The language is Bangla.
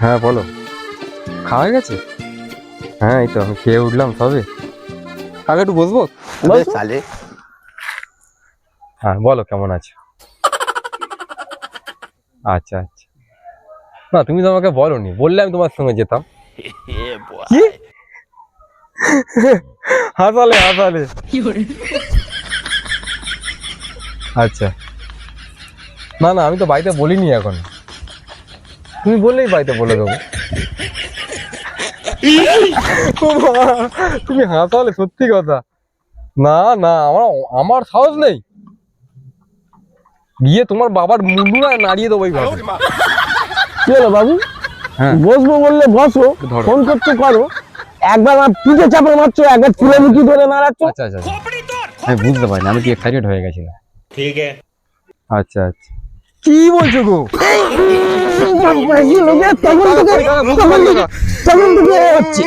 হ্যাঁ বলো, খাওয়া হয়ে গেছে? হ্যাঁ এই তো আমি খেয়ে উঠলাম তবে। আগে একটু বসবো? সালে হ্যাঁ বলো কেমন আছো? আচ্ছা আচ্ছা, না তুমি তো আমাকে বলোনি, বললে আমি তোমার সঙ্গে যেতাম। কি হাসালে হাসালে? আচ্ছা, না না আমি তো বাড়িতে বলিনি এখন, তুমি বললেই বাড়িতে বলে দেবো। ও মা, তুমি হাসালে সত্যি কথা। না না আমার আমার সাহস নেই, গিয়ে তোমার বাবার মুন্ডুরা নাড়িয়ে দেবো এইভাবে। কি হলো বাবু? হ্যাঁ বসবো বললে বসো, ধরো। ফোন করছো করো, একবার আমার পিঠে চাপড় মারছো, একবার চুলে মুখি ধরে নাড়াচ্ছো। আচ্ছা আচ্ছা আচ্ছা। আমি বুঝতে পারিনি, আমি কি এক্সাইটেড হয়ে গেছিলাম। ঠিক আছে আচ্ছা আচ্ছা, কি বলছো গো? তখন থেকে হচ্ছে